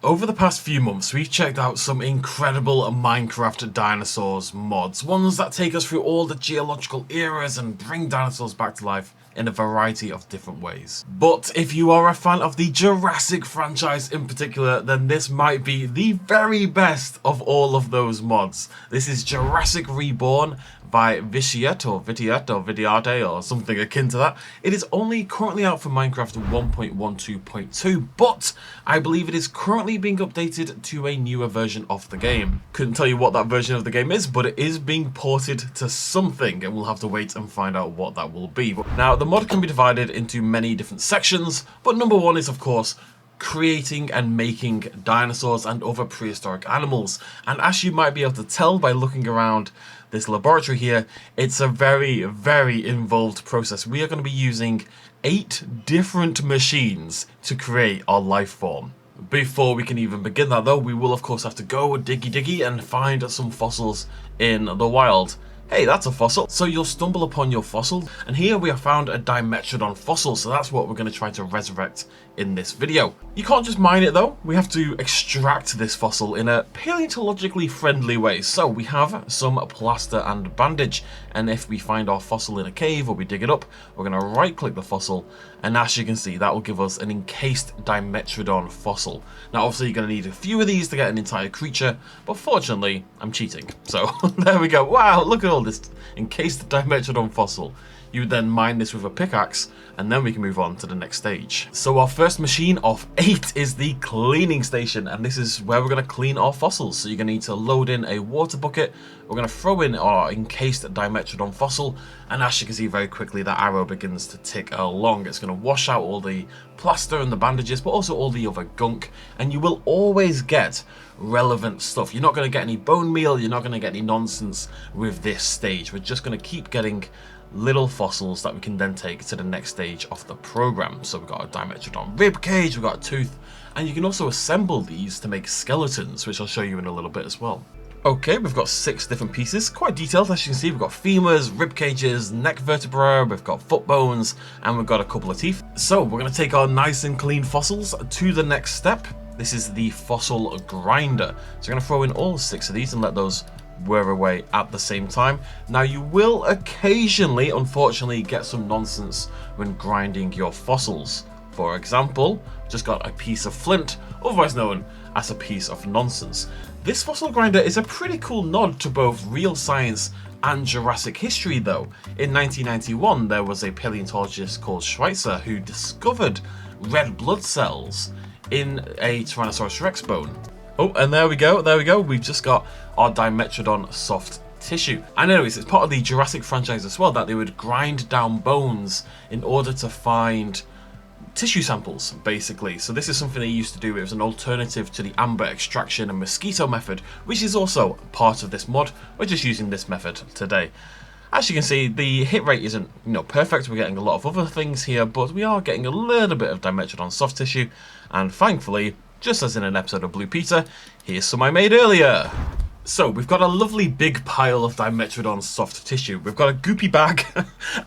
Over the past few months, we've checked out some incredible Minecraft Dinosaurs mods, ones that take us through all the geological eras and bring dinosaurs back to life in a variety of different ways. But if you are a fan of the Jurassic franchise in particular, then this might be the very best of all of those mods. This is Jurassic Reborn by Vitiate or something akin to that. It is only currently out for Minecraft 1.12.2, but I believe it is currently being updated to a newer version of the game. Couldn't tell you what that version of the game is, but it is being ported to something, and we'll have to wait and find out what that will be. Now, the mod can be divided into many different sections, but number one is, of course, creating and making dinosaurs and other prehistoric animals. And as you might be able to tell by looking around this laboratory here, it's a very, very involved process. We are going to be using 8 different machines to create our life form. Before we can even begin that though, we will of course have to go diggy and find some fossils in the wild. Hey, that's a fossil. So you'll stumble upon your fossil, and here we have found a Dimetrodon fossil, so that's what we're going to try to resurrect in this video. You can't just mine it though, we have to extract this fossil in a paleontologically friendly way. So we have some plaster and bandage, and if we find our fossil in a cave or we dig it up, we're going to right click the fossil, and as you can see, that will give us an encased Dimetrodon fossil. Now obviously you're going to need a few of these to get an entire creature, but fortunately I'm cheating. So there we go. Wow, look at all this encased Dimetrodon fossil. You then mine this with a pickaxe, and then we can move on to the next stage. So our first machine of 8 is the cleaning station, and this is where we're going to clean our fossils. So you're going to need to load in a water bucket. We're going to throw in our encased Dimetrodon fossil, and as you can see very quickly, that arrow begins to tick along. It's going to wash out all the plaster and the bandages, but also all the other gunk, and you will always get relevant stuff. You're not going to get any bone meal, you're not going to get any nonsense with this stage. We're just going to keep getting little fossils that we can then take to the next stage of the program. So we've got a Dimetrodon rib cage, we've got a tooth, and you can also assemble these to make skeletons, which I'll show you in a little bit as well. Okay, we've got 6 different pieces, quite detailed as you can see. We've got femurs, rib cages, neck vertebra, we've got foot bones, and we've got a couple of teeth. So we're going to take our nice and clean fossils to the next step. This is the fossil grinder. So we're going to throw in all 6 of these and let those whir away at the same time. Now you will occasionally, unfortunately, get some nonsense when grinding your fossils. For example, just got a piece of flint, otherwise known as a piece of nonsense. This fossil grinder is a pretty cool nod to both real science and Jurassic history though. In 1991, there was a paleontologist called Schweitzer who discovered red blood cells in a Tyrannosaurus rex bone. Oh, and there we go, we've just got our Dimetrodon soft tissue. And anyways, it's part of the Jurassic franchise as well that they would grind down bones in order to find tissue samples, basically. So this is something they used to do. It was an alternative to the amber extraction and mosquito method, which is also part of this mod. We're just using this method today. As you can see, the hit rate isn't, perfect. We're getting a lot of other things here, but we are getting a little bit of Dimetrodon soft tissue, and thankfully, just as in an episode of Blue Peter, here's some I made earlier. So we've got a lovely big pile of Dimetrodon soft tissue. We've got a goopy bag,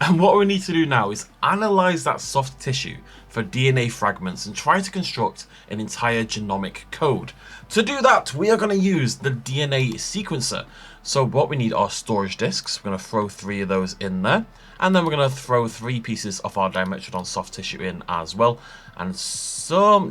and what we need to do now is analyze that soft tissue for DNA fragments and try to construct an entire genomic code. To do that, we are going to use the DNA sequencer. So what we need are storage disks. We're going to throw 3 of those in there, and then we're going to throw 3 pieces of our Dimetrodon soft tissue in as well. And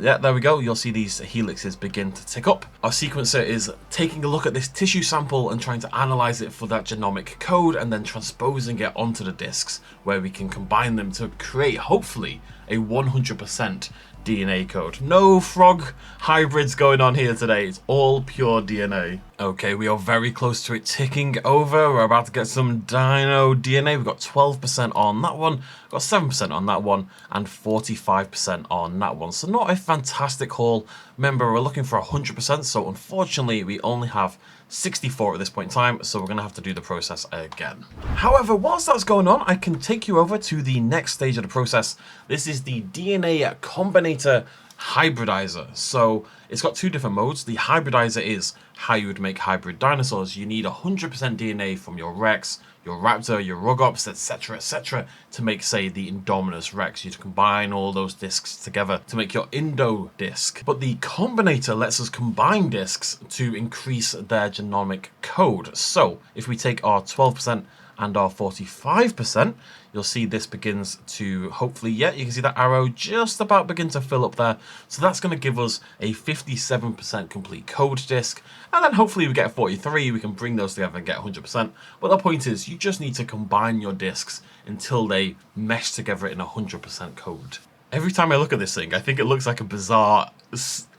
yeah, there we go. You'll see these helixes begin to tick up. Our sequencer is taking a look at this tissue sample and trying to analyze it for that genomic code, and then transposing it onto the disks where we can combine them to create, hopefully, a 100% DNA code. No frog hybrids going on here today. It's all pure DNA. Okay, we are very close to it ticking over. We're about to get some dino DNA. We've got 12% on that one, got 7% on that one, and 45% on that one. So not a fantastic haul. Remember, we're looking for 100%, so unfortunately we only have 64 at this point in time, so we're going to have to do the process again. However, whilst that's going on, I can take you over to the next stage of the process. This is the DNA Combinator Hybridizer. So it's got 2 different modes. The hybridizer is how you would make hybrid dinosaurs. You need 100% DNA from your Rex, your Raptor, your Rugops, etc, etc, to make, say, the Indominus Rex. You'd combine all those discs together to make your Indo disc. But the Combinator lets us combine discs to increase their genomic code. So if we take our 12% and our 45%, you'll see this begins to hopefully, yeah, you can see that arrow just about begin to fill up there. So that's going to give us a 57% complete code disk. And then hopefully we get a 43, we can bring those together and get 100%. But the point is, you just need to combine your disks until they mesh together in 100% code. Every time I look at this thing, I think it looks like a bizarre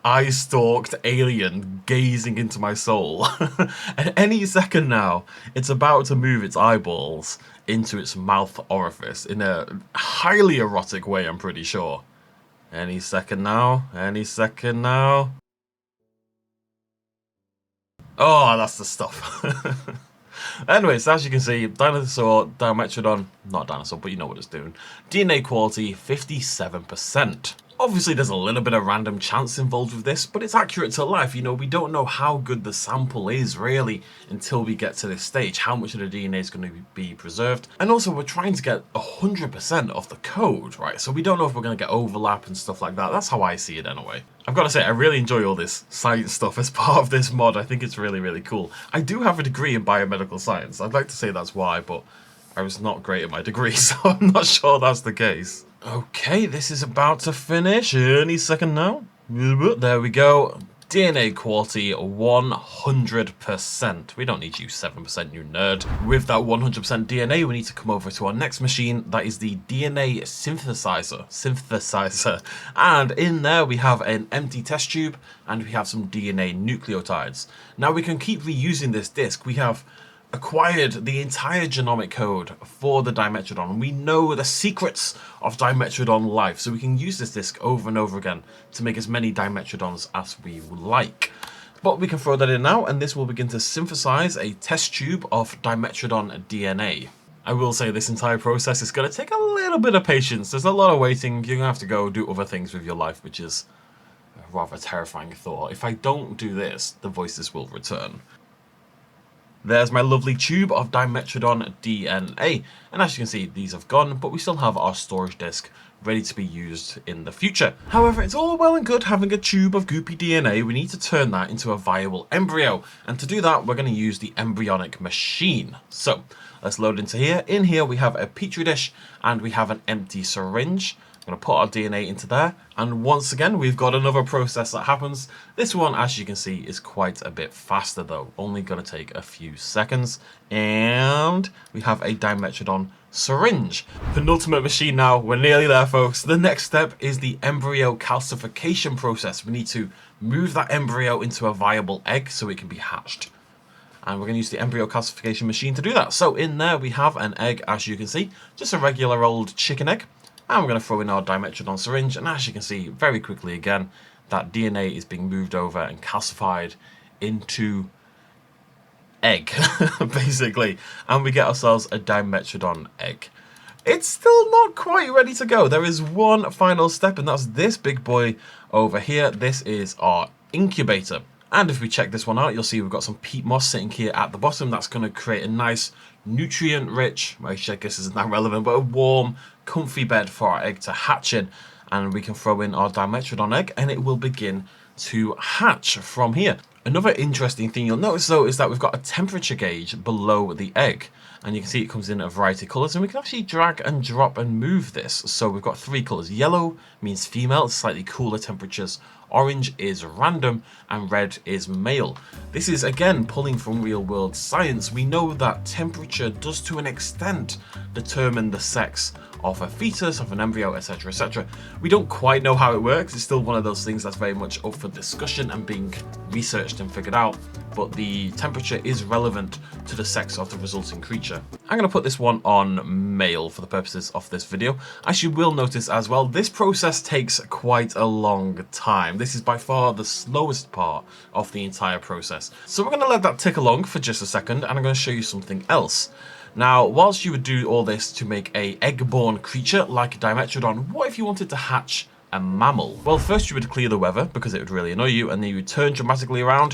eye-stalked alien gazing into my soul. And any second now, it's about to move its eyeballs into its mouth orifice in a highly erotic way, I'm pretty sure. Any second now, any second now. Oh, that's the stuff. Anyways, as you can see, Dinosaur, Dimetrodon, not Dinosaur, but you know what it's doing. DNA quality, 57%. Obviously, there's a little bit of random chance involved with this, but it's accurate to life. You know, we don't know how good the sample is, really, until we get to this stage. How much of the DNA is going to be preserved. And also, we're trying to get 100% of the code, right? So we don't know if we're going to get overlap and stuff like that. That's how I see it, anyway. I've got to say, I really enjoy all this science stuff as part of this mod. I think it's really, really cool. I do have a degree in biomedical science. I'd like to say that's why, but I was not great at my degree, so I'm not sure that's the case. Okay, this is about to finish any second now. There we go. DNA quality 100%. We don't need you 7%, you nerd. With that 100% DNA, we need to come over to our next machine. That is the DNA synthesizer. And in there we have an empty test tube and we have some DNA nucleotides. Now we can keep reusing this disc. We have acquired the entire genomic code for the Dimetrodon. We know the secrets of Dimetrodon life, so we can use this disc over and over again to make as many Dimetrodons as we would like. But we can throw that in now, and this will begin to synthesize a test tube of Dimetrodon DNA. I will say this entire process is going to take a little bit of patience. There's a lot of waiting. You're going to have to go do other things with your life, which is a rather terrifying thought. If I don't do this, the voices will return. There's my lovely tube of Dimetrodon DNA, and as you can see, these have gone, but we still have our storage disk ready to be used in the future. However, it's all well and good having a tube of goopy DNA. We need to turn that into a viable embryo, and to do that, we're going to use the embryonic machine. So let's load into here. In here, we have a petri dish, and we have an empty syringe. I'm going to put our DNA into there, and once again we've got another process that happens. This one, as you can see, is quite a bit faster though, only going to take a few seconds, and we have a Dimetrodon syringe. Penultimate machine now, we're nearly there folks. The next step is the embryo calcification process. We need to move that embryo into a viable egg so it can be hatched. And we're going to use the embryo calcification machine to do that. So in there we have an egg, as you can see, just a regular old chicken egg. And we're going to throw in our Dimetrodon syringe, and as you can see very quickly again, that DNA is being moved over and calcified into egg, basically. And we get ourselves a Dimetrodon egg. It's still not quite ready to go. There is one final step, and that's this big boy over here. This is our incubator. And if we check this one out, you'll see we've got some peat moss sitting here at the bottom. That's going to create a nice nutrient-rich, I guess isn't that relevant, but a warm, comfy bed for our egg to hatch in. And we can throw in our Dimetrodon egg, and it will begin to hatch from here. Another interesting thing you'll notice, though, is that we've got a temperature gauge below the egg. And you can see it comes in a variety of colours, and we can actually drag and drop and move this. So we've got 3 colours. Yellow means female, slightly cooler temperatures. Orange is random, and red is male. This is again pulling from real world science. We know that temperature does to an extent determine the sex of a fetus, of an embryo, etc, etc. We don't quite know how it works. It's still one of those things that's very much up for discussion and being researched and figured out, but the temperature is relevant to the sex of the resulting creature. I'm going to put this one on male for the purposes of this video. As you will notice as well, this process takes quite a long time. This is by far the slowest part of the entire process. So we're going to let that tick along for just a second, and I'm going to show you something else. Now, whilst you would do all this to make a egg-born creature like a Dimetrodon, what if you wanted to hatch a mammal? Well, first you would clear the weather because it would really annoy you, and then you would turn dramatically around,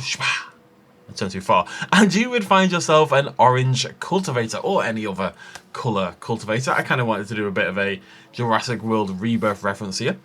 turn too far, and you would find yourself an orange cultivator or any other colour cultivator. I kind of wanted to do a bit of a Jurassic World Rebirth reference here.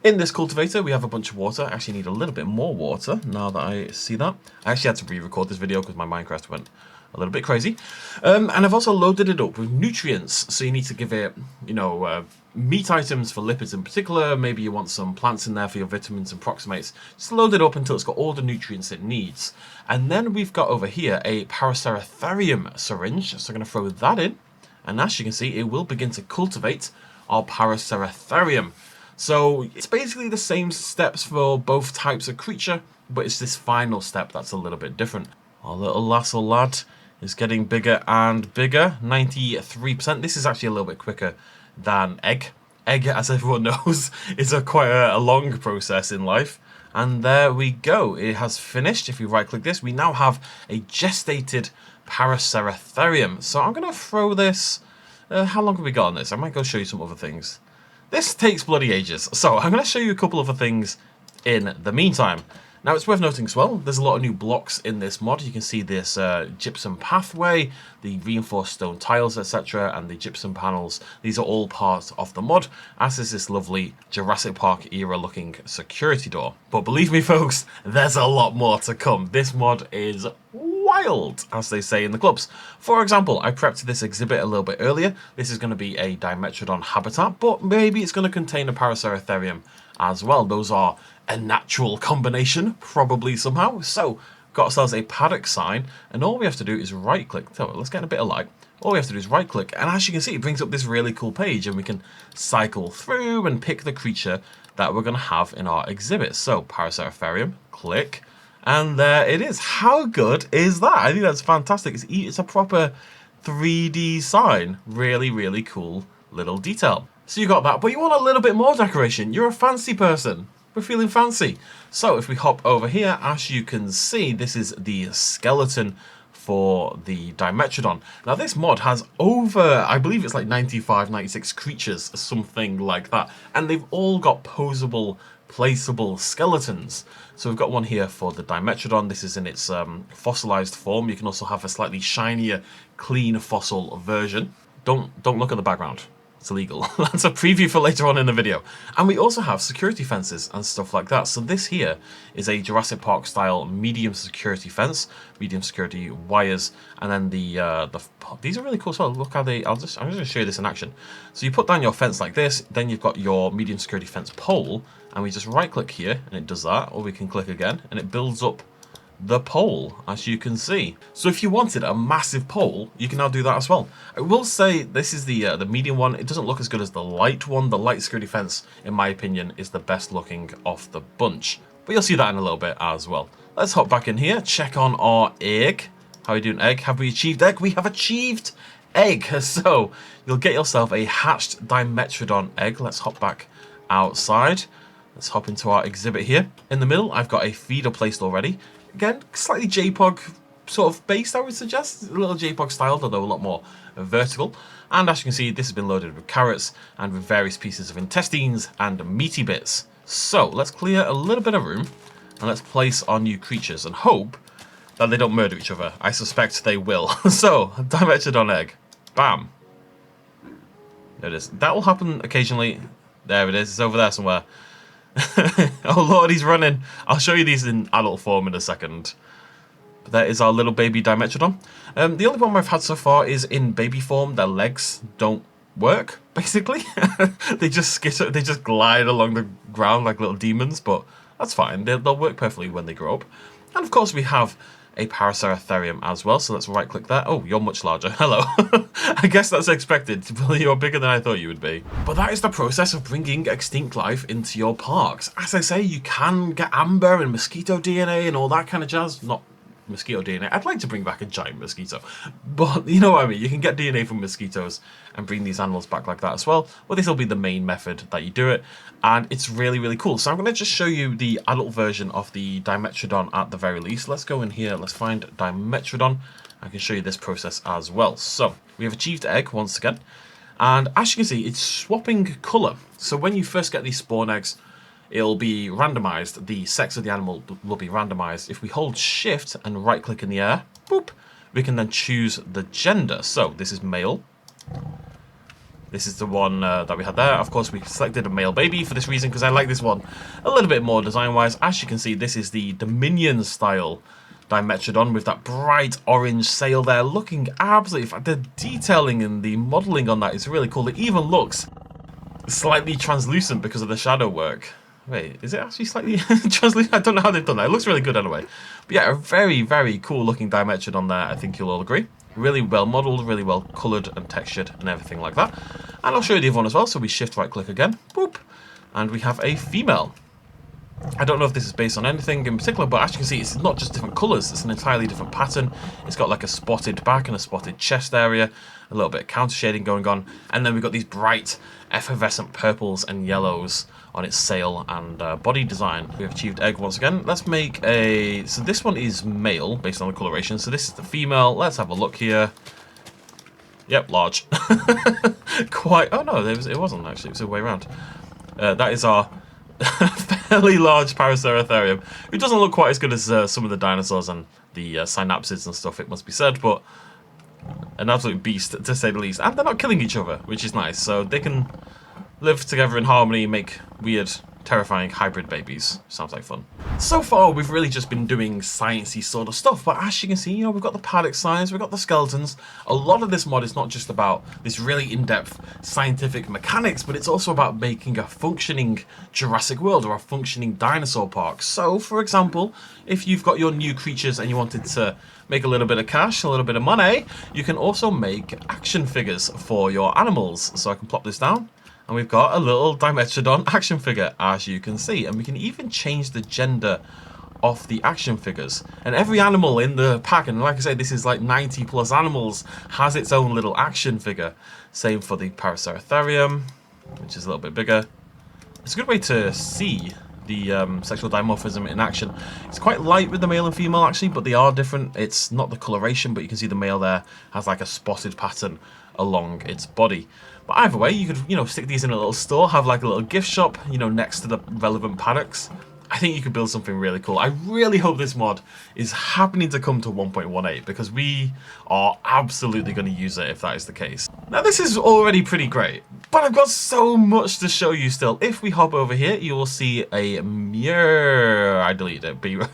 In this cultivator, we have a bunch of water. I actually need a little bit more water now that I see that. I actually had to re-record this video because my Minecraft went a little bit crazy. And I've also loaded it up with nutrients. So you need to give it, you know, meat items for lipids in particular. Maybe you want some plants in there for your vitamins and proxymates. Just load it up until it's got all the nutrients it needs. And then we've got over here a Paraceratherium syringe. So I'm going to throw that in. And as you can see, it will begin to cultivate our Paraceratherium. So it's basically the same steps for both types of creature, but it's this final step that's a little bit different. Our little lasso lad is getting bigger and bigger, 93%. This is actually a little bit quicker than egg. Egg, as everyone knows, is quite a long process in life. And there we go, it has finished. If we right click this, we now have a gestated Paraceratherium. So I'm going to throw this, how long have we got on this? I might go show you some other things. This takes bloody ages, so I'm going to show you a couple of other things in the meantime. Now, it's worth noting as well, there's a lot of new blocks in this mod. You can see this gypsum pathway, the reinforced stone tiles, etc., and the gypsum panels. These are all part of the mod, as is this lovely Jurassic Park era looking security door. But believe me, folks, there's a lot more to come. This mod is wild, as they say in the clubs. For example, I prepped this exhibit a little bit earlier. This is going to be a Dimetrodon habitat, but maybe it's going to contain a Paraceratherium as well. Those are a natural combination, probably somehow. So, got ourselves a paddock sign, and all we have to do is right click. So, let's get a bit of light. All we have to do is right click, and as you can see, it brings up this really cool page, and we can cycle through and pick the creature that we're going to have in our exhibit. So, Paraceratherium, click. And there it is. How good is that? I think that's fantastic. It's a proper 3D sign. Really, really cool little detail. So you got that, but you want a little bit more decoration. You're a fancy person. We're feeling fancy. So if we hop over here, as you can see, this is the skeleton for the Dimetrodon. Now this mod has over, I believe it's like 95, 96 creatures, something like that. And they've all got posable, placeable skeletons. So we've got one here for the Dimetrodon. This is in its fossilized form. You can also have a slightly shinier, clean fossil version. Don't look at the background. It's illegal. That's a preview for later on in the video. And we also have security fences and stuff like that. So this here is a Jurassic Park style medium security fence, medium security wires, and then these are really cool as well. Look how I'm just going to show you this in action. So you put down your fence like this, then you've got your medium security fence pole, and we just right click here and it does that, or we can click again and it builds up the pole, as you can see. So if you wanted a massive pole, you can now do that as well. I will say this is the medium one. It doesn't look as good as the light one. The light security fence, in my opinion, is the best looking of the bunch. But you'll see that in a little bit as well. Let's hop back in here, check on our egg. How are we doing, egg? Have we achieved egg? We have achieved egg. So you'll get yourself a hatched Dimetrodon egg. Let's hop back outside. Let's hop into our exhibit here. In the middle, I've got a feeder placed already. Again, slightly JPOG sort of based, I would suggest. A little JPOG styled, although a lot more vertical. And as you can see, this has been loaded with carrots and with various pieces of intestines and meaty bits. So let's clear a little bit of room and let's place our new creatures and hope that they don't murder each other. I suspect they will. So, Dimetrodon egg. Bam. There it is. That will happen occasionally. There it is. It's over there somewhere. Oh lord, he's running. I'll show you these in adult form in a second. But that is our little baby Dimetrodon. The only problem I've had so far is in baby form. Their legs don't work, basically. They just skitter, they just glide along the ground like little demons, but that's fine. They'll work perfectly when they grow up. And of course we have a Paraceratherium as well, so let's right click that. Oh, you're much larger. Hello. I guess that's expected. You're bigger than I thought you would be. But that is the process of bringing extinct life into your parks. As I say, you can get amber and mosquito DNA and all that kind of jazz. Not mosquito DNA. I'd like to bring back a giant mosquito, but you know what I mean. You can get DNA from mosquitoes and bring these animals back like that as well. Well, this will be the main method that you do it, and it's really, really cool. So I'm going to just show you the adult version of the Dimetrodon at the very least. Let's go in here. Let's find Dimetrodon. I can show you this process as well. So we have achieved egg once again, and as you can see, it's swapping color. So when you first get these spawn eggs, it'll be randomized. The sex of the animal will be randomized. If we hold shift and right click in the air, boop, we can then choose the gender. So this is male. This is the one that we had there. Of course, we selected a male baby for this reason, because I like this one a little bit more design-wise. As you can see, this is the Dominion style Dimetrodon with that bright orange sail there, looking absolutely... The detailing and the modelling on that is really cool. It even looks slightly translucent because of the shadow work. Wait, is it actually slightly translucent? I don't know how they've done that. It looks really good anyway. But yeah, a very, very cool looking Dimetrodon there, I think you'll all agree. Really well modelled, really well coloured and textured and everything like that. And I'll show you the other one as well. So we shift right click again, boop, and we have a female. I don't know if this is based on anything in particular, but as you can see, it's not just different colours, it's an entirely different pattern. It's got like a spotted back and a spotted chest area, a little bit of counter shading going on, and then we've got these bright effervescent purples and yellows on its sail and body design. We've achieved egg once again. Let's make a... So this one is male, based on the coloration. So this is the female. Let's have a look here. Yep, large. Quite... Oh no, it wasn't actually. It was the way around. That is our fairly large Paraceratherium, who doesn't look quite as good as some of the dinosaurs and the synapsids and stuff, it must be said, but an absolute beast, to say the least. And they're not killing each other, which is nice. So they can live together in harmony, make weird, terrifying hybrid babies. Sounds like fun. So far, we've really just been doing sciencey sort of stuff, but as you can see, you know, we've got the paddock science, we've got the skeletons. A lot of this mod is not just about this really in-depth scientific mechanics, but it's also about making a functioning Jurassic World or a functioning dinosaur park. So, for example, if you've got your new creatures and you wanted to make a little bit of cash, a little bit of money, you can also make action figures for your animals. So I can plop this down. And we've got a little Dimetrodon action figure, as you can see. And we can even change the gender of the action figures. And every animal in the pack, and like I said, this is like 90 plus animals, has its own little action figure. Same for the Paraceratherium, which is a little bit bigger. It's a good way to see the sexual dimorphism in action. It's quite light with the male and female actually, but they are different. It's not the coloration, but you can see the male there has like a spotted pattern along its body. But either way, you could, you know, stick these in a little store, have like a little gift shop, you know, next to the relevant paddocks. I think you could build something really cool. I really hope this mod is happening to come to 1.18 because we are absolutely going to use it if that is the case. Now this is already pretty great, but I've got so much to show you still. If we hop over here, you will see a mural. I deleted it, but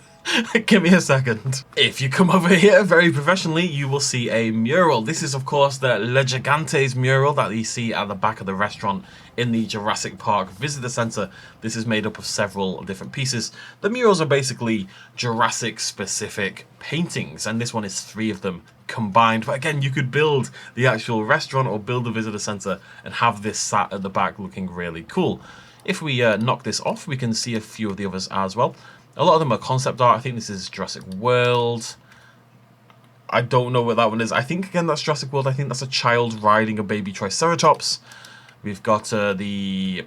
give me a second. If you come over here very professionally, you will see a mural. This is, of course, the Le Gigantes mural that you see at the back of the restaurant in the Jurassic Park Visitor Center. This is made up of several different pieces. The murals are basically Jurassic-specific paintings, and this one is 3 of them combined. But again, you could build the actual restaurant or build the visitor center and have this sat at the back looking really cool. If we knock this off, we can see a few of the others as well. A lot of them are concept art. I think this is Jurassic World. I don't know what that one is. I think, again, that's Jurassic World. I think that's a child riding a baby Triceratops. We've got the...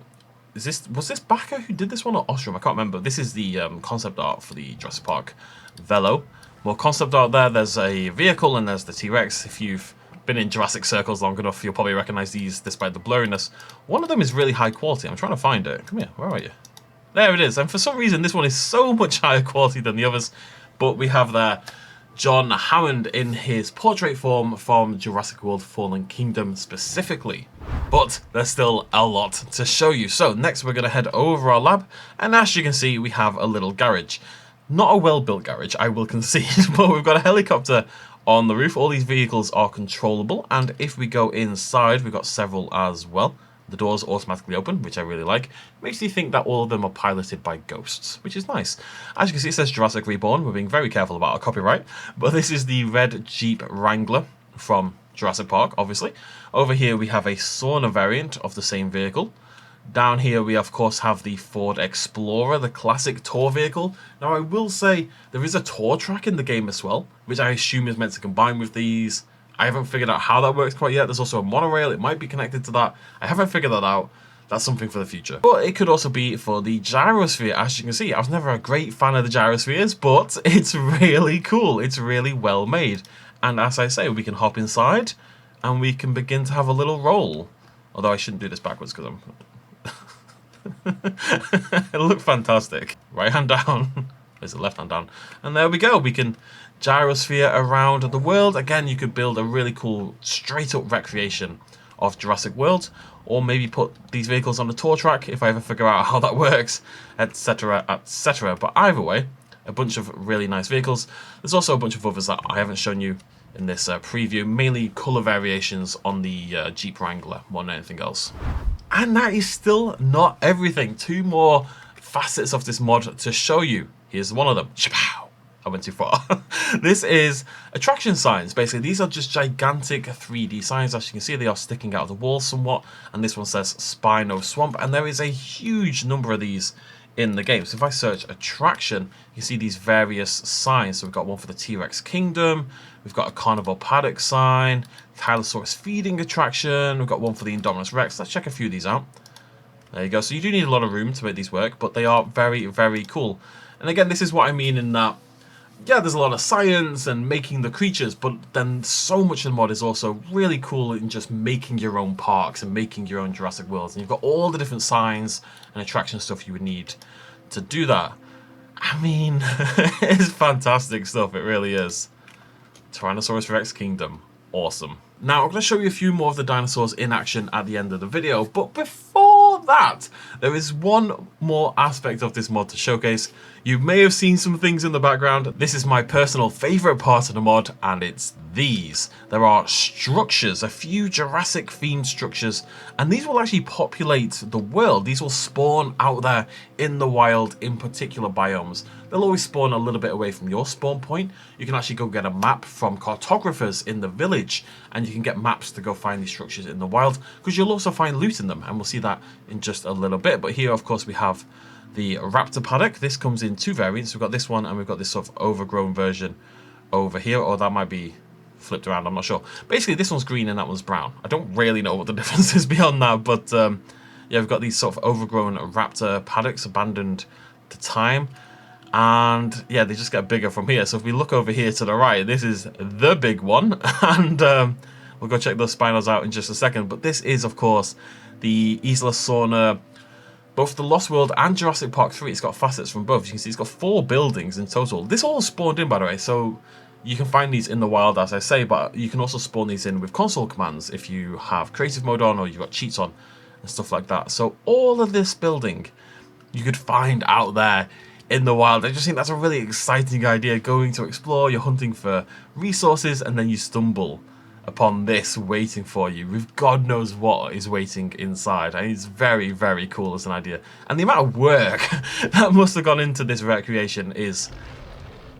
Was this Backer who did this one or Ostrom? I can't remember. This is the concept art for the Jurassic Park Velo. More concept art there. There's a vehicle and there's the T-Rex. If you've been in Jurassic circles long enough, you'll probably recognize these despite the blurriness. One of them is really high quality. I'm trying to find it. Come here. Where are you? There it is, and for some reason this one is so much higher quality than the others, but we have there John Hammond in his portrait form from Jurassic World Fallen Kingdom specifically. But there's still a lot to show you. So next we're going to head over our lab, and as you can see we have a little garage. Not a well-built garage, I will concede, but we've got a helicopter on the roof. All these vehicles are controllable, and if we go inside, we've got several as well. The doors automatically open, which I really like. Makes you think that all of them are piloted by ghosts, which is nice. As you can see, it says Jurassic Reborn. We're being very careful about our copyright. But this is the red Jeep Wrangler from Jurassic Park, obviously. Over here, we have a sauna variant of the same vehicle. Down here, we, of course, have the Ford Explorer, the classic tour vehicle. Now, I will say, there is a tour track in the game as well, which I assume is meant to combine with these. I haven't figured out how that works quite yet. There's also a monorail. It might be connected to that. I haven't figured that out. That's something for the future. But it could also be for the gyrosphere. As you can see, I was never a great fan of the gyrospheres, but it's really cool. It's really well made. And as I say, we can hop inside and we can begin to have a little roll. Although I shouldn't do this backwards because I'm... It looked fantastic. Right hand down. Is it left hand down? And there we go. We can gyrosphere around the world. Again, you could build a really cool straight up recreation of Jurassic World, or maybe put these vehicles on the tour track if I ever figure out how that works, etc, etc. But either way, a bunch of really nice vehicles. There's also a bunch of others that I haven't shown you in this preview, mainly colour variations on the Jeep Wrangler more than anything else. And that is still not everything. 2 more facets of this mod to show you. Here's one of them. Shapow! I went too far. This is attraction signs. Basically, these are just gigantic 3D signs. As you can see, they are sticking out of the wall somewhat. And this one says Spino Swamp. And there is a huge number of these in the game. So if I search attraction, you see these various signs. So we've got one for the T-Rex Kingdom. We've got a Carnivore Paddock sign. Tylosaurus feeding attraction. We've got one for the Indominus Rex. Let's check a few of these out. There you go. So you do need a lot of room to make these work, but they are very, very cool. And again, this is what I mean in that, yeah, there's a lot of science and making the creatures, but then so much of the mod is also really cool in just making your own parks and making your own Jurassic Worlds. And you've got all the different signs and attraction stuff you would need to do that. I mean, it's fantastic stuff, it really is. Tyrannosaurus Rex Kingdom, awesome. Now, I'm going to show you a few more of the dinosaurs in action at the end of the video, but before that, there is one more aspect of this mod to showcase. You may have seen some things in the background. This is my personal favourite part of the mod, and it's these. There are structures, a few Jurassic themed structures, and these will actually populate the world. These will spawn out there in the wild in particular biomes. They'll always spawn a little bit away from your spawn point. You can actually go get a map from cartographers in the village, and you can get maps to go find these structures in the wild, because you'll also find loot in them, and we'll see that in just a little bit. But here, of course, we have the Raptor Paddock. This comes in 2 variants. We've got this one, and we've got this sort of overgrown version over here, or that might be flipped around, I'm not sure. Basically, this one's green and that one's brown. I don't really know what the difference is beyond that, but yeah, we've got these sort of overgrown Raptor Paddocks, abandoned to time. And yeah, they just get bigger from here. So if we look over here to the right, this is the big one. And we'll go check those Spinos out in just a second. But this is, of course, the Isla Sorna, both the Lost World and Jurassic Park 3. It's got facets from both. You can see it's got 4 buildings in total. This all spawned in, by the way. So you can find these in the wild, as I say, but you can also spawn these in with console commands if you have creative mode on or you've got cheats on and stuff like that. So all of this building you could find out there in the wild. I just think that's a really exciting idea, going to explore, you're hunting for resources, and then you stumble upon this waiting for you with God knows what is waiting inside. And it's very, very cool as an idea. And the amount of work that must have gone into this recreation is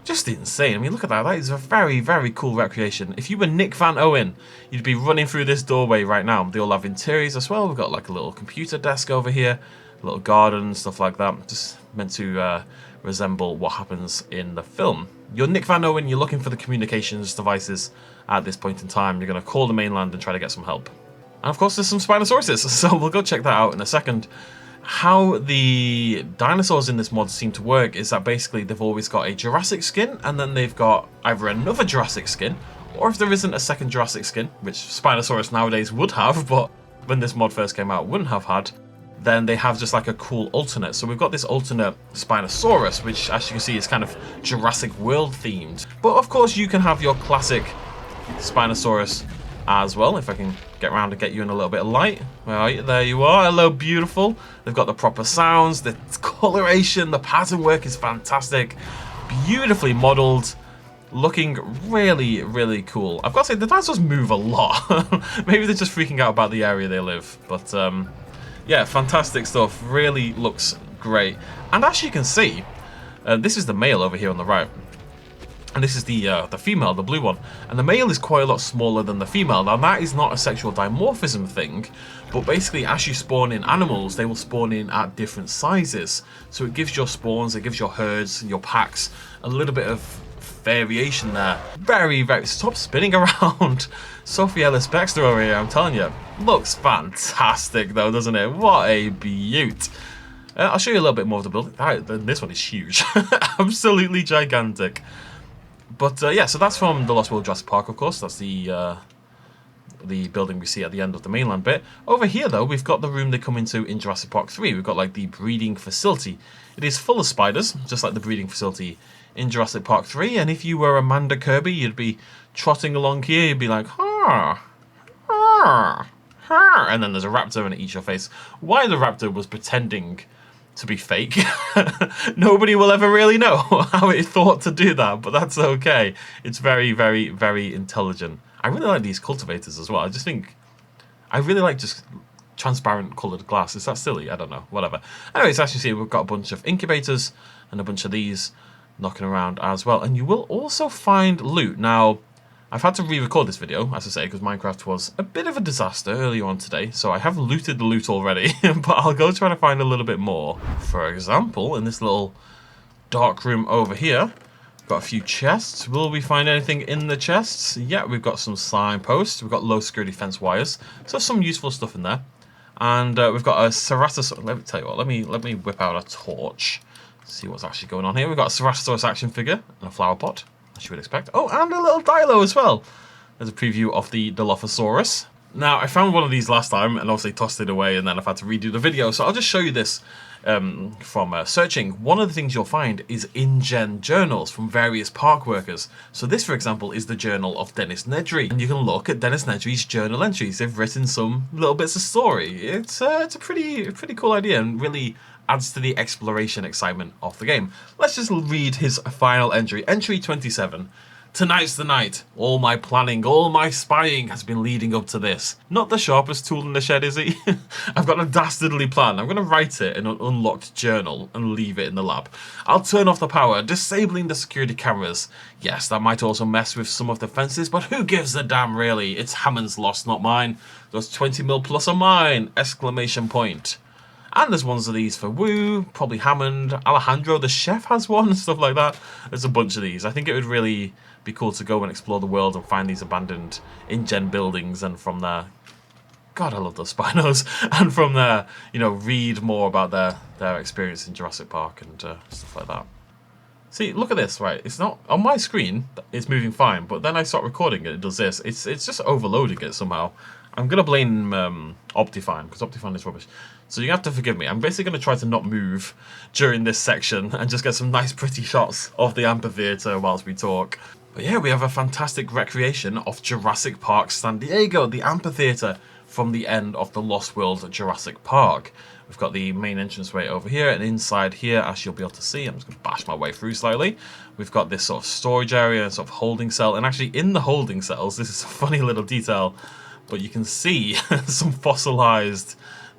just insane. I mean, look at that. That is a very, very cool recreation. If you were Nick Van Owen, you'd be running through this doorway right now. They all have interiors as well. We've got like a little computer desk over here, a little garden, stuff like that. Just meant to resemble what happens in the film. You're Nick Van Owen, you're looking for the communications devices at this point in time. You're going to call the mainland and try to get some help. And of course, there's some Spinosauruses, so we'll go check that out in a second. How the dinosaurs in this mod seem to work is that basically they've always got a Jurassic skin, and then they've got either another Jurassic skin, or if there isn't a second Jurassic skin, which Spinosaurus nowadays would have, but when this mod first came out wouldn't have had, then they have just like a cool alternate. So we've got this alternate Spinosaurus, which as you can see is kind of Jurassic World themed. But of course you can have your classic Spinosaurus as well. If I can get around and get you in a little bit of light. Where are you? There you are. Hello, beautiful. They've got the proper sounds, the coloration, the pattern work is fantastic. Beautifully modelled. Looking really, really cool. I've got to say, the dinosaurs move a lot. Maybe they're just freaking out about the area they live. But yeah, fantastic stuff. Really looks great. And as you can see, this is the male over here on the right. And this is the female, the blue one. And the male is quite a lot smaller than the female. Now, that is not a sexual dimorphism thing, but basically, as you spawn in animals, they will spawn in at different sizes. So it gives your spawns, it gives your herds and your packs a little bit of variation there. Very, very... Stop spinning around. Sophie Ellis-Bextor over here, I'm telling you. Looks fantastic, though, doesn't it? What a beaut. I'll show you a little bit more of the building. This one is huge. Absolutely gigantic. But yeah, so that's from the Lost World Jurassic Park, of course. That's the the building we see at the end of the mainland bit. Over here, though, we've got the room they come into in Jurassic Park 3. We've got, like, the breeding facility. It is full of spiders, just like the breeding facility in Jurassic Park 3. And if you were Amanda Kirby, you'd be trotting along here. You'd be like, ha, ha, ha. And then there's a raptor and it eats your face. Why the raptor was pretending to be fake, nobody will ever really know how it thought to do that, but that's okay. It's very, very, very intelligent. I really like these cultivators as well. I just think I really like just transparent coloured glass. Is that silly? I don't know. Whatever. Anyways, as you see, we've got a bunch of incubators and a bunch of these knocking around as well. And you will also find loot. Now, I've had to re-record this video, as I say, because Minecraft was a bit of a disaster earlier on today, so I have looted the loot already, but I'll go try to find a little bit more. For example, in this little dark room over here, got a few chests. Will we find anything in the chests? Yeah, we've got some signposts, we've got low security fence wires, so some useful stuff in there. And we've got a Ceratosaurus. Let me tell you what, let me whip out a torch, see what's actually going on here. We've got a Ceratosaurus action figure and a flower pot, as you would expect. Oh, and a little Dilo as well. There's a preview of the Dilophosaurus. Now, I found one of these last time and obviously tossed it away, and then I've had to redo the video. So I'll just show you this from searching. One of the things you'll find is in-gen journals from various park workers. So this, for example, is the journal of Dennis Nedry. And you can look at Dennis Nedry's journal entries. They've written some little bits of story. It's a pretty cool idea and really adds to the exploration excitement of the game. Let's just read his final entry. Entry 27. Tonight's the night. All my planning, all my spying has been leading up to this. Not the sharpest tool in the shed, is he? I've got a dastardly plan. I'm going to write it in an unlocked journal and leave it in the lab. I'll turn off the power, disabling the security cameras. Yes, that might also mess with some of the fences, but who gives a damn, really? It's Hammond's loss, not mine. Those 20 mil plus are mine! Exclamation point. And there's ones of these for Woo, probably Hammond, Alejandro the chef has one, stuff like that. There's a bunch of these. I think it would really be cool to go and explore the world and find these abandoned in-gen buildings, and from there, God, I love those Spinos, and from there, you know, read more about their experience in Jurassic Park and stuff like that. See, look at this, right? It's not on my screen, it's moving fine, but then I start recording it does this. It's just overloading it somehow. I'm going to blame Optifine, because Optifine is rubbish. So you have to forgive me. I'm basically going to try to not move during this section and just get some nice pretty shots of the amphitheater whilst we talk. But yeah, we have a fantastic recreation of Jurassic Park San Diego, the amphitheater from the end of the Lost World Jurassic Park. We've got the main entranceway over here, and inside here, as you'll be able to see, I'm just going to bash my way through slightly. We've got this sort of storage area, sort of holding cell, and actually in the holding cells, this is a funny little detail, but you can see some fossilized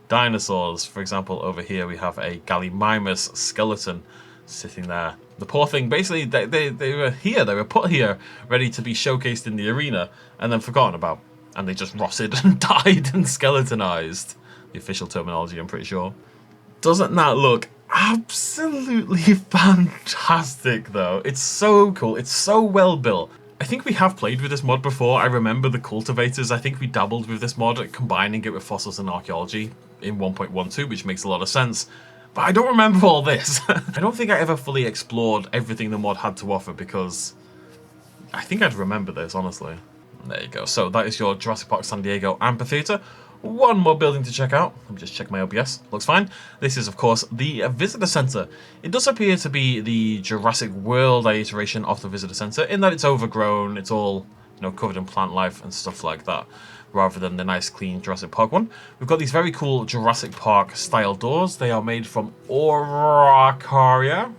dinosaurs. For example, over here we have a Gallimimus skeleton sitting there. The poor thing, basically, they were here, they were put here, ready to be showcased in the arena, and then forgotten about. And they just rotted and died and skeletonized. The official terminology, I'm pretty sure. Doesn't that look absolutely fantastic, though? It's so cool, it's so well built. I think we have played with this mod before. I remember the cultivators. I think we dabbled with this mod, combining it with fossils and archaeology in 1.12, which makes a lot of sense. But I don't remember all this. I don't think I ever fully explored everything the mod had to offer, because I think I'd remember this, honestly. There you go. So that is your Jurassic Park San Diego amphitheater. One more building to check out. Let me just check my OBS. Looks fine. This is, of course, the Visitor Center. It does appear to be the Jurassic World iteration of the Visitor Center, in that it's overgrown, it's all, you know, covered in plant life and stuff like that, rather than the nice, clean Jurassic Park one. We've got these very cool Jurassic Park style doors. They are made from Araucaria.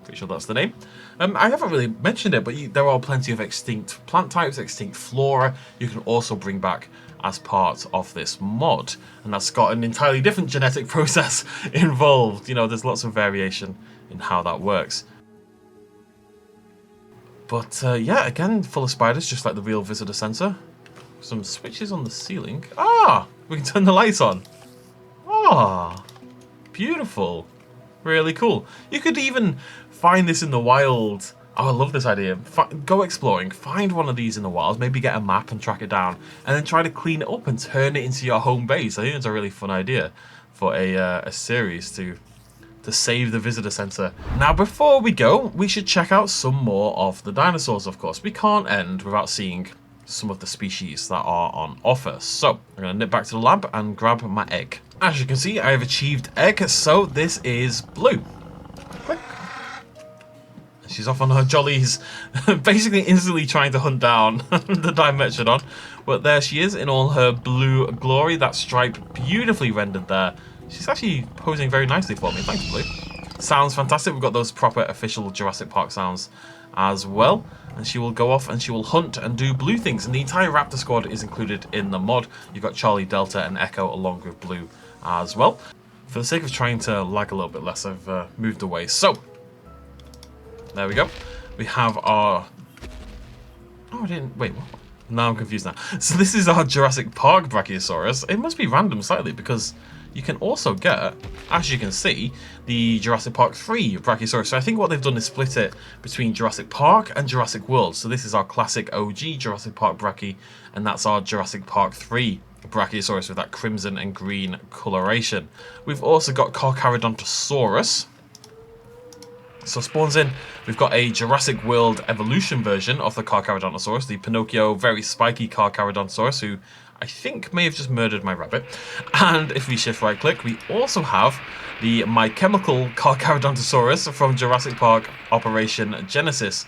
Pretty sure that's the name. I haven't really mentioned it, but there are plenty of extinct plant types, extinct flora you can also bring back as part of this mod. And that's got an entirely different genetic process involved. You know, there's lots of variation in how that works. But yeah, again, full of spiders, just like the real visitor center. Some switches on the ceiling. Ah, we can turn the lights on. Ah, beautiful. Really cool. You could even find this in the wild. Oh, I love this idea. Go exploring, find one of these in the wild, maybe get a map and track it down, and then try to clean it up and turn it into your home base. I think it's a really fun idea for a series to save the visitor center. Now, before we go, we should check out some more of the dinosaurs, of course. We can't end without seeing some of the species that are on offer. So I'm going to nip back to the lab and grab my egg. As you can see, I have achieved egg, so this is blue. Click. She's off on her jollies, basically instantly trying to hunt down the Dimetrodon. But there she is in all her blue glory, that stripe beautifully rendered there. She's actually posing very nicely for me, thanks Blue. Sounds fantastic, we've got those proper official Jurassic Park sounds as well. And she will go off and she will hunt and do blue things. And the entire Raptor squad is included in the mod. You've got Charlie, Delta and Echo along with Blue as well. For the sake of trying to lag a little bit less, I've moved away. So, there we go. We have our... Oh, I didn't... Wait, what? Now I'm confused now. So this is our Jurassic Park Brachiosaurus. It must be random slightly because you can also get, as you can see, the Jurassic Park 3 Brachiosaurus. So I think what they've done is split it between Jurassic Park and Jurassic World. So this is our classic OG Jurassic Park Brachie, and that's our Jurassic Park 3 Brachiosaurus with that crimson and green coloration. We've also got Carcharodontosaurus. So spawns in, we've got a Jurassic World evolution version of the Carcharodontosaurus, the Pinocchio, very spiky Carcharodontosaurus, who I think may have just murdered my rabbit. And if we shift right click, we also have the My Chemical Carcharodontosaurus from Jurassic Park Operation Genesis.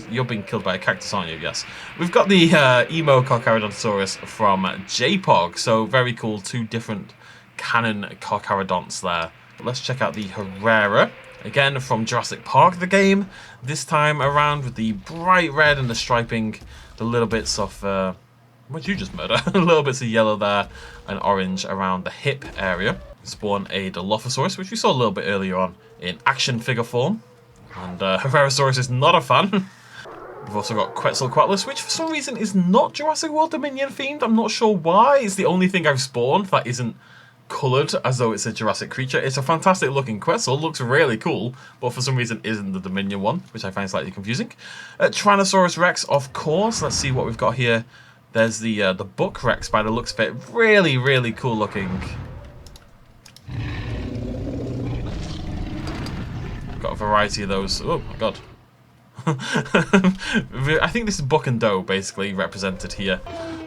You're being killed by a cactus, aren't you? Yes. We've got the Emo Carcharodontosaurus from JPOG, so very cool, two different canon Carcharodonts there. Let's check out the Herrera. Again, from Jurassic Park, the game. This time around with the bright red and the striping, the little bits of... what did you just murder? Little bits of yellow there and orange around the hip area. Spawn a Dilophosaurus, which we saw a little bit earlier on in action figure form. And Herrerasaurus is not a fan. We've also got Quetzalcoatlus, which for some reason is not Jurassic World Dominion themed. I'm not sure why. It's the only thing I've spawned that isn't coloured as though it's a Jurassic creature. It's a fantastic looking Quetzal, looks really cool, but for some reason isn't the Dominion one, which I find slightly confusing. Tyrannosaurus Rex, of course. Let's see what we've got here. There's the Buck Rex by the looks of it. Really, really cool looking. Got a variety of those. Oh my god. I think this is Buck and Doe basically represented here.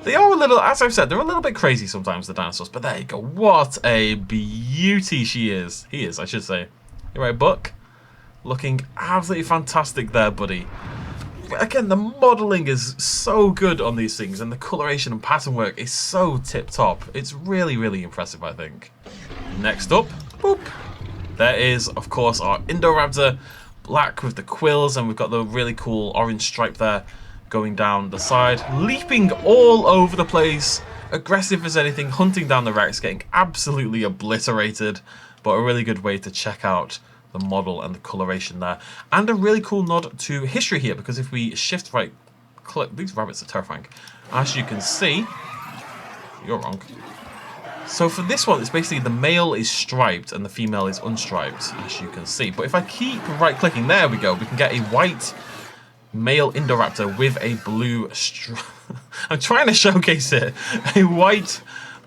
They are a little, as I've said, they're a little bit crazy sometimes, the dinosaurs, but there you go. What a beauty she is. He is, I should say. You're right, Buck. Looking absolutely fantastic there, buddy. Again, the modelling is so good on these things, and the coloration and pattern work is so tip-top. It's really, really impressive, I think. Next up, boop. There is, of course, our Indoraptor. Black with the quills, and we've got the really cool orange stripe there going down the side, leaping all over the place, aggressive as anything, hunting down the Rex, getting absolutely obliterated, but a really good way to check out the model and the coloration there. And a really cool nod to history here, because if we shift right click, these rabbits are terrifying. As you can see, you're wrong. So for this one, it's basically the male is striped and the female is unstriped, as you can see. But if I keep right-clicking, there we go, we can get a white male Indoraptor with a blue stripe. I'm trying to showcase it. A white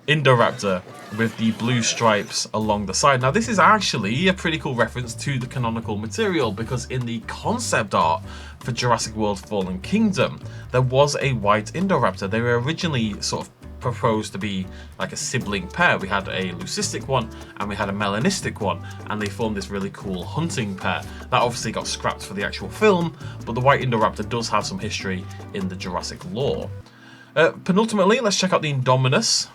Indoraptor with the blue stripes along the side. Now, this is actually a pretty cool reference to the canonical material, because in the concept art for Jurassic World Fallen Kingdom, there was a white Indoraptor. They were originally sort of proposed to be like a sibling pair. We had a leucistic one and we had a melanistic one, and they formed this really cool hunting pair. That obviously got scrapped for the actual film, but the white Indoraptor does have some history in the Jurassic lore. Penultimately, let's check out the Indominus.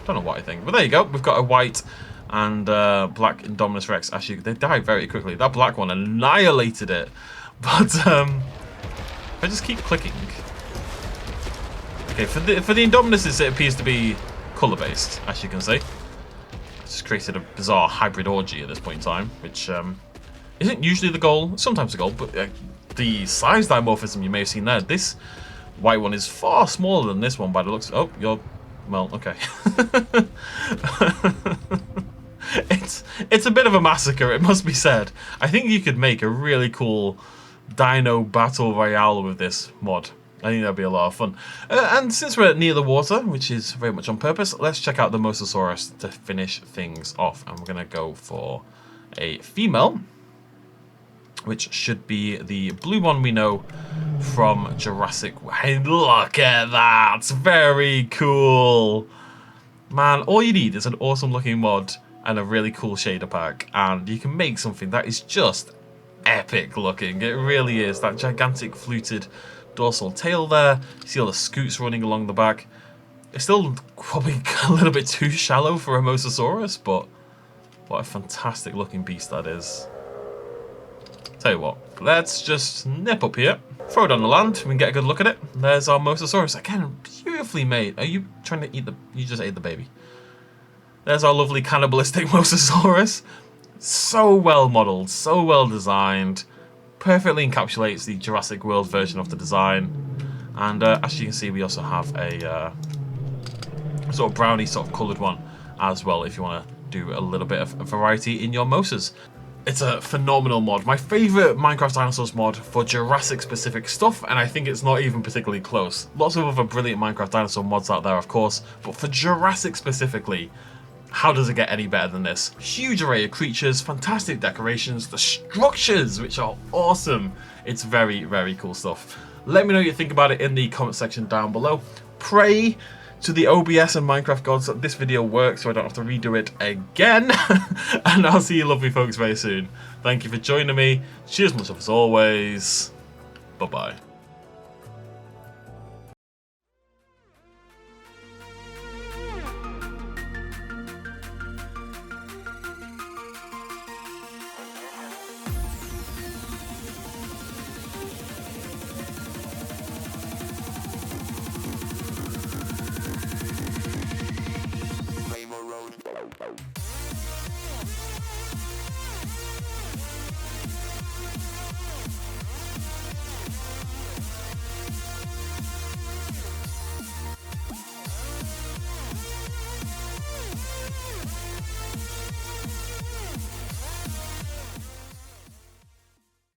Don't know what I think, but there you go. We've got a white and black Indominus Rex. Actually, they died very quickly. That black one annihilated it. But if I just keep clicking. Okay, for the Indominuses, it appears to be colour-based, as you can see. It's just created a bizarre hybrid orgy at this point in time, which isn't usually the goal. Sometimes the goal, but the size dimorphism you may have seen there. This white one is far smaller than this one by the looks. Oh, you're... Well, okay. It's a bit of a massacre, it must be said. I think you could make a really cool Dino Battle Royale with this mod. I think that'd be a lot of fun. And since we're near the water, which is very much on purpose, let's check out the Mosasaurus to finish things off. And we're going to go for a female. which should be the blue one we know from Jurassic. Hey, look at that! It's very cool! Man, all you need is an awesome looking mod and a really cool shader pack, and you can make something that is just epic looking. It really is. That gigantic fluted dorsal tail there. You see all the scoots running along the back. It's still probably a little bit too shallow for a Mosasaurus, but what a fantastic looking beast that is. Tell you what, let's just nip up here, throw it on the land, we can get a good look at it. There's our Mosasaurus. Again, beautifully made. Are you trying to eat the... You just ate the baby. There's our lovely cannibalistic Mosasaurus. So well modelled, so well designed. Perfectly encapsulates the Jurassic World version of the design. And as you can see, we also have a sort of brownie sort of coloured one as well, if you want to do a little bit of variety in your Mosas. It's a phenomenal mod. My favourite Minecraft Dinosaurs mod for Jurassic specific stuff, and I think it's not even particularly close. Lots of other brilliant Minecraft Dinosaur mods out there, of course, but for Jurassic specifically, how does it get any better than this? Huge array of creatures, fantastic decorations, the structures, which are awesome. It's very, very cool stuff. Let me know what you think about it in the comment section down below. Pray to the OBS and Minecraft gods that this video works so I don't have to redo it again. And I'll see you lovely folks very soon. Thank you for joining me. Cheers much as always. Bye-bye.